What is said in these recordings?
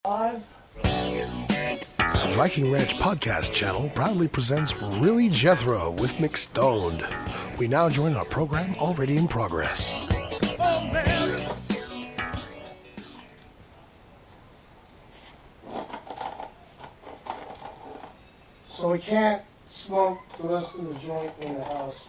The Viking Ranch podcast channel proudly presents Really Jethro with McStoned. We now join our program already in progress. So we can't smoke the rest of the joint in the house,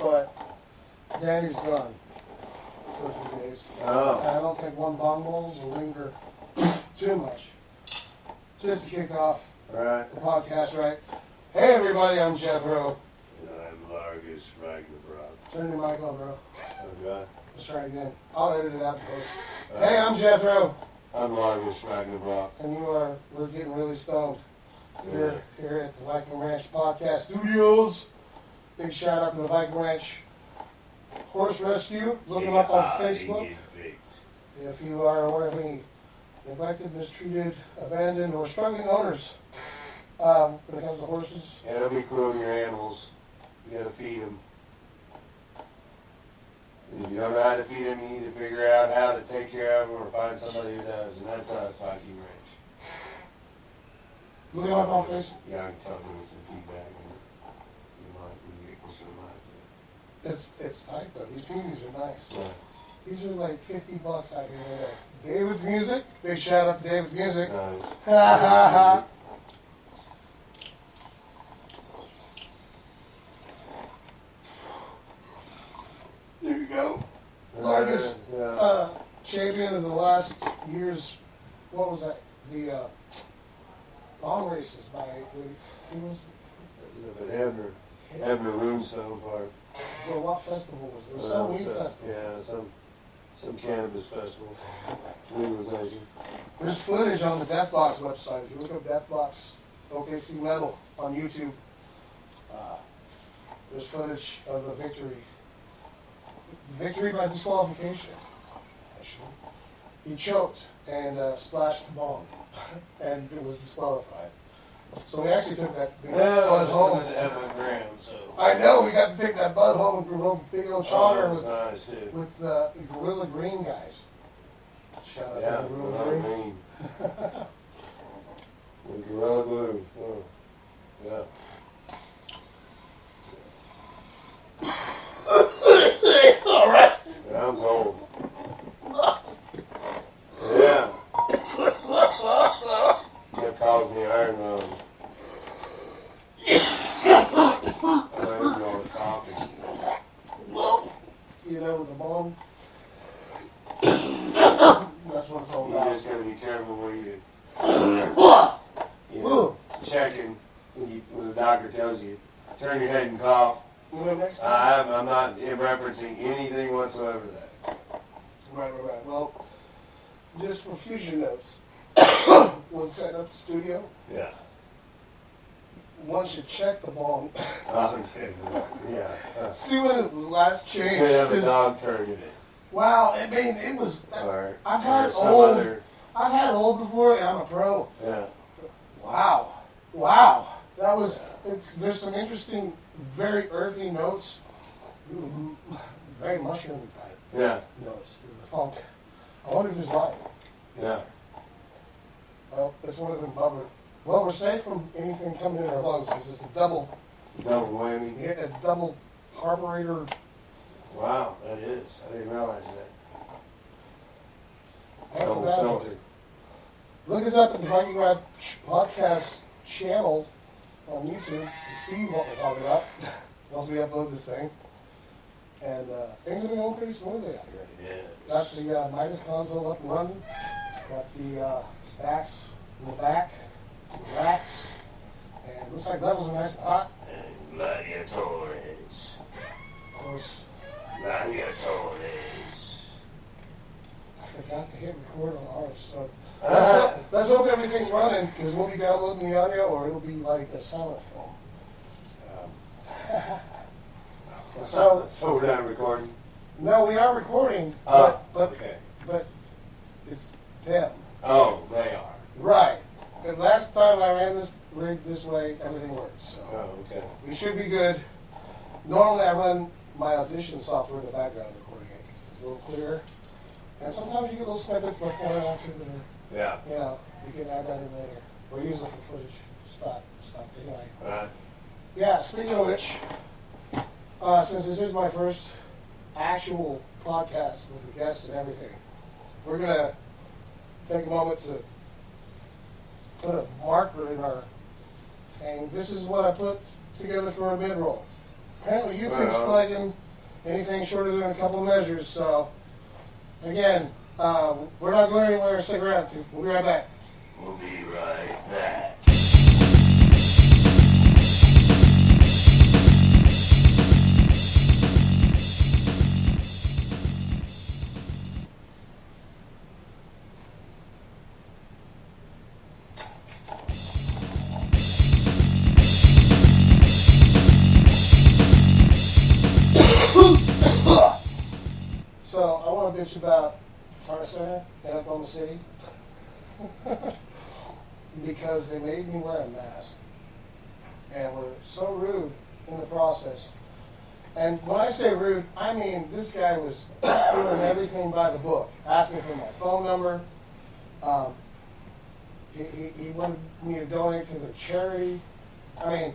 but Danny's gone for a few days. Oh. And I don't think one bong bowl will linger too much. Just to kick off Right. the podcast, right? Hey everybody, I'm Jethro. And I'm Largus Ragnarok. Turn your mic on, bro. Okay. Let's try it again. I'll edit it out and post. Hey, I'm Jethro. I'm Largus Ragnarok. And we're getting really stoned. Here at the Viking Ranch Podcast Studios. Big shout out to the Viking Ranch Horse Rescue. Look them up on Facebook. If you are aware of any neglected, mistreated, abandoned, or struggling owners when it comes to horses. Yeah, don't be cruel to your animals. You gotta feed them. If you don't know how to feed them, you need to figure out how to take care of them or find somebody who does. And that's us, Viking Ranch. Look them up on Facebook. Yeah, I can tell them some feedback. And you might get closer to mine. It's tight though. These peonies are nice. Yeah. These are like $50 out here. David's Music. Big shout out to David's Music. Nice. Ha ha ha. There you go. Largus, champion of the last year's, what was that? The long races by, who was it? Ebner Runestone Park. Well, what festival was it? It was some weed festival. Yeah, some cannabis festival. Legalization. There's footage on the Deathbox website. If you look up Deathbox OKC Metal on YouTube, there's footage of the victory. Victory by disqualification, actually. He choked and splashed the bomb, and it was disqualified. So we actually took that big bud home. I know, we got to take that bud home and grew a big old charter with the Gorilla Green guys. Shout out to the Gorilla Green. With Gorilla Glue. Oh. Yeah. All right. Sounds old. Yeah. That caused me iron lung. Well, you know, the bomb. That's what it's all about. You just gotta be careful where checking when the doctor tells you, turn your head and cough. You know, next time. I'm not referencing anything whatsoever that. Right. Well, just for future notes, when setting up the studio, Yeah. one should check the bomb. Yeah. See when it was last changed. Could have a dog turn in it. Wow, I mean, it was. Or, I've had some old. other. I've had old before, and I'm a pro. Yeah. Wow. That was. There's some interesting, very earthy notes. Very mushroom type. Yeah. Notes. The funk. I wonder if there's life. Yeah. Well, it's one of them bubble. Well, we're safe from anything coming in our lungs because it's a double whammy. a double carburetor. Wow, that is. I didn't realize that. That's Double about it. filter. Look us up at the Viking Ranch Podcast channel on YouTube to see what we're talking about once we upload this thing. And things have been going pretty smoothly out here. Yeah. Got the Midas console up and running. Got the stacks in the back, the racks, and looks like levels are nice and hot. Gladiatores. Of course, Gladiatores. I forgot to hit record on ours, so let's hope everything's running, because we'll be downloading the audio, or it'll be like a silent film. So we're not recording? No, we are recording, Oh, but okay. it's them. Oh, they are. Right. And last time I ran this rig this way, everything worked, so Oh, okay. we should be good. Normally I run my audition software in the background recording it, because it's a little clearer. And sometimes you get little snippets before and after that are Yeah. You know, you can add that in later. Or use it for footage. Stop. Anyway. Right. Yeah, speaking of which, since this is my first actual podcast with the guests and everything, we're going to take a moment to put a marker in our thing. This is what I put together for a mid-roll. Apparently YouTube's flagging anything shorter than a couple measures, so again, we're not going anywhere. Stick around. We'll be right back. We'll be right back. So I want to bitch about Guitar Center in Oklahoma City because they made me wear a mask and were so rude in the process. And when I say rude, I mean this guy was doing everything by the book, asking for my phone number. He wanted me to donate to the charity. I mean,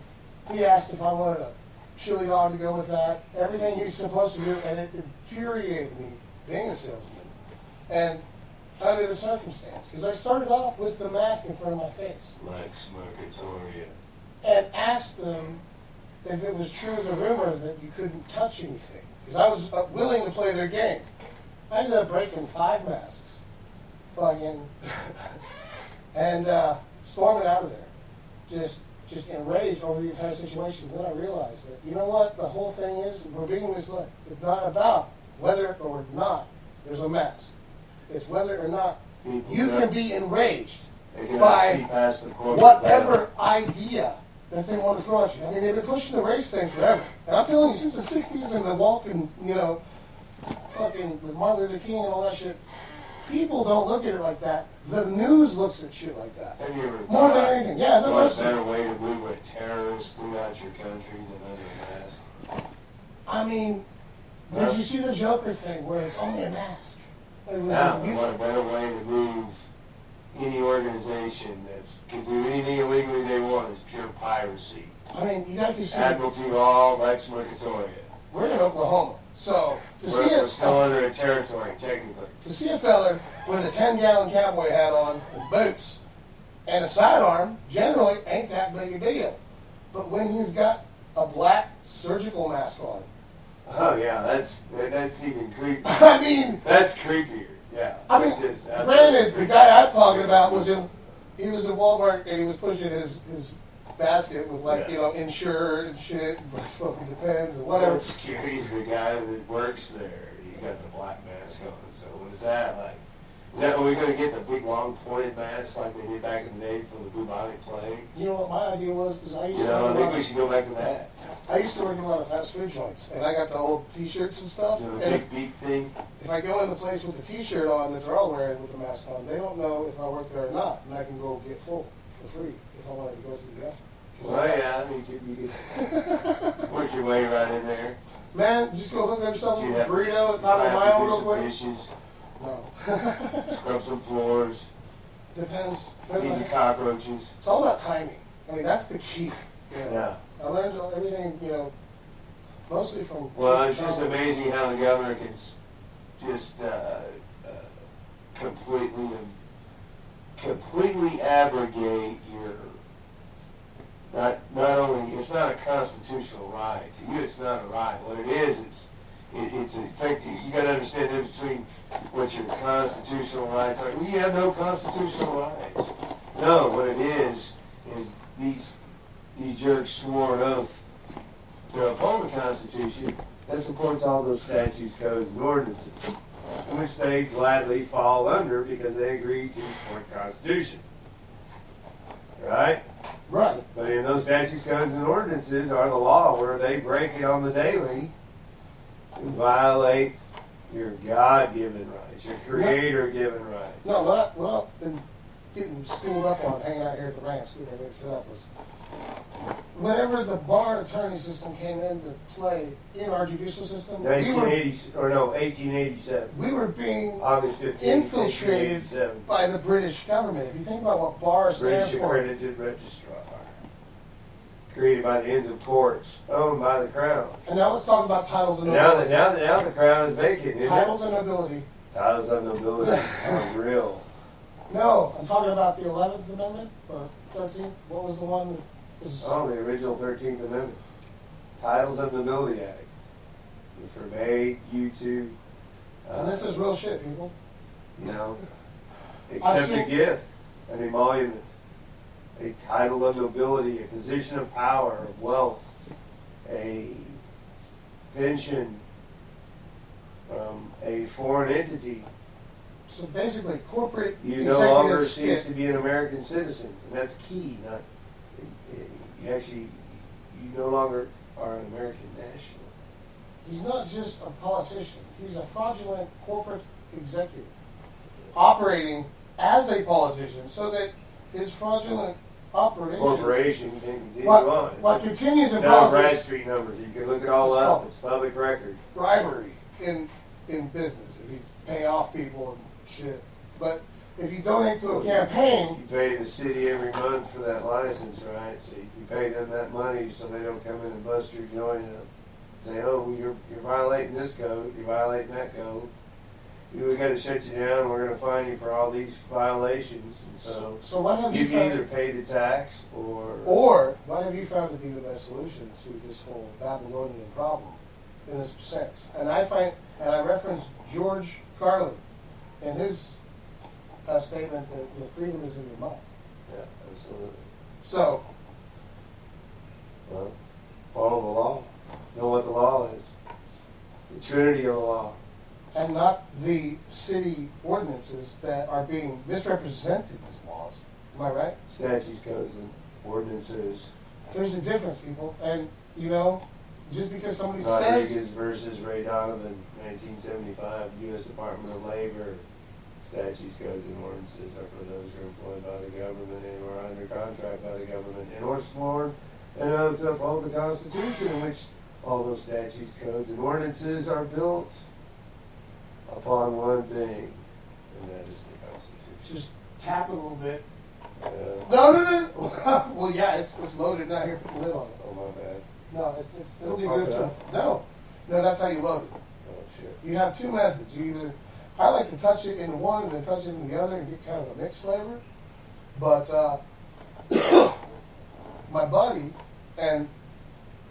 he asked if I wanted a chili dog to go with that. Everything he's supposed to do, and it infuriated me being a salesman. And under the circumstance, because I started off with the mask in front of my face. Like Smurkatoria. And asked them if it was true the rumor that you couldn't touch anything. Because I was willing to play their game. I ended up breaking 5 masks. Fucking. And storming out of there. Just enraged over the entire situation. Then I realized that, you know what, the whole thing is, we're being misled. It's not about whether or not there's a mask. It's whether or not you can be enraged by whatever idea that they want to throw at you. I mean, they've been pushing the race thing forever. And I'm telling you, since the 60s and the walking, you know, fucking with Martin Luther King and all that shit, people don't look at it like that. The news looks at shit like that. Have you ever More than thought, anything. Yeah, there what's was. a better way to move a terrorist throughout your country than under a mask? I mean, did you see the Joker thing where it's only a mask? It was Now, a, what a better way to move any organization that can do anything illegally they want is pure piracy. I mean, you got to consider. Admiralty law, Lex Mercatoria. We're in Oklahoma, so We're still under a territory, technically. to see a feller with a 10-gallon cowboy hat on and boots and a sidearm generally ain't that big a deal. But when he's got a black surgical mask on, Oh yeah, that's even creepier. I mean, That's creepier. Yeah. I mean, granted, the guy I'm talking about was he was in Walmart and he was pushing his basket with like, you know, insured and shit, but fucking depends and whatever. What's scary is the guy that works there. He's got the black mask on. So what is that like? Is that when we're going to get the big long pointed mask like they did back in the day for the bubonic plague? You know what my idea was? Is I used You to know, I work a think lot we should go back to that. I used to work in a lot of fast food joints, and I got the old T-shirts and stuff. You know, the And big beat thing. if I go in the place with the T-shirt on that they're all wearing with the mask on, they don't know if I work there or not, and I can go get full for free if I wanted to go through the effort. Well, yeah, you could work your way right in there. Man, just go hook up yourself You a have burrito at Taco to Mayo do real some quick. dishes, No. scrub some floors, Depends. feed the cockroaches. It's all about timing. I mean, that's the key. You know? Yeah. I learned everything, you know, mostly from. Well, it's just amazing how the governor can just completely abrogate your. Not only it's not a constitutional right to you, it's not a right. What it is, it's a fact. You got to understand the difference between what your constitutional rights are. You have no constitutional rights. No, what it is these jerks swore an oath to uphold the Constitution that supports all those statutes, codes, and ordinances, which they gladly fall under because they agree to support the Constitution. Right? Right. But in those statutes, codes, and ordinances are the law where they break it on the daily and violate your God-given rights, your Creator-given rights. No, well, and getting schooled up on hanging out here at the ranch, getting everything set up was whenever the bar attorney system came into play in our judicial system, 1887. we were being August 15th, infiltrated 1887. by the British government. If you think about what bar stands British for, Accredited Registrar. Created by the Inns of Courts, owned by the Crown. and now let's talk about titles and Now nobility. the Crown is vacant, isn't Titles it? and nobility. Titles of nobility are real. No, I'm talking about the 11th Amendment or 13th. What was the one that was? Oh, the original 13th Amendment. Titles of Nobility Act. It forbade you to, And this is real shit, people. you know, I've accept a seen- gift, an emolument, a title of nobility, a position of power, of wealth, a pension from a foreign entity. So basically, corporate You no longer executive cease skit. to be an American citizen, and that's key. Not you no longer are an American national. He's not just a politician. He's a fraudulent corporate executive operating as a politician, so that his fraudulent operations. Corporation can continue What, on. what continues in Now politics? Bradstreet numbers. You can look it all up. It's public record. Bribery in business. If you pay off people and shit. But if you donate to a campaign, You pay the city every month for that license, right? So you pay them that money so they don't come in and bust your joint up. Say, oh, you're violating this code. You're violating that code. We got to shut you down. We're going to fine you for all these violations. And so what have you you can found? either pay the tax or What have you found to be the best solution to this whole Babylonian problem in this sense? And I reference George Carlin in his statement that freedom is in your mind. Yeah, absolutely. So, Well, follow the law. Know what the law is. The trinity of the law. and not the city ordinances that are being misrepresented as laws. Am I right? Statutes, codes, and ordinances. There's a difference, people. And, just because somebody Rodriguez says, versus Ray Donovan, 1975, U.S. Department of Labor. Statutes, codes, and ordinances are for those who are employed by the government and or under contract by the government and or sworn and oath to uphold the Constitution, in which all those statutes, codes, and ordinances are built upon one thing, and that is the Constitution. just tap it a little bit. Uh, No. Well, yeah, it's loaded now. Here, put the lid on it. oh, my bad. No, it'll be Fuck good it for, up. no, that's how you load it. Oh, shit. You have two methods. I like to touch it in one and then touch it in the other and get kind of a mixed flavor. But my buddy and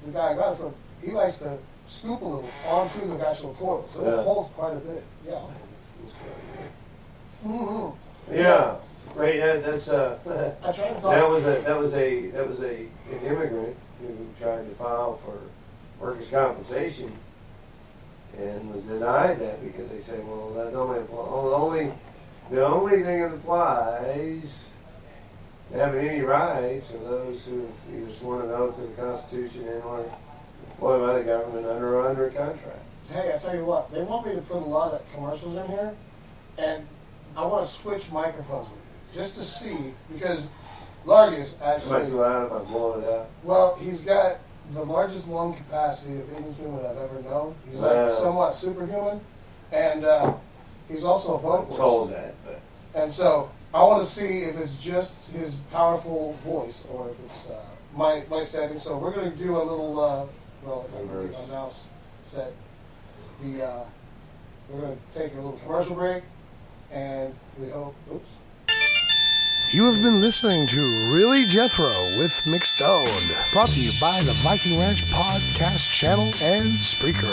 the guy I got it from, he likes to scoop a little onto the actual coil, so Yeah. it holds quite a bit. Yeah. That's right. Mm-hmm. Yeah, right. That's I tried to talk. that was an immigrant who tried to file for workers' compensation and was denied that because they said, well, that the only thing that applies to having any rights are those who have either sworn an oath to the Constitution and or employed by the government under a contract. Hey, I tell you what, they want me to put a lot of commercials in here, and I want to switch microphones with you just to see, because Largus Am I actually, too loud if I blow it out? well, he's got the largest lung capacity of any human I've ever known. He's Wow. like somewhat superhuman, and he's also a I'm vocalist. told that, but And so I want to see if it's just his powerful voice or if it's my setting. So we're going to do a little, well, if I can Reverse. get my mouse set. We're going to take a little commercial break, and we hope. Oops. You have been listening to Really Jethro with McStoned, brought to you by the Viking Ranch Podcast channel and Spreaker.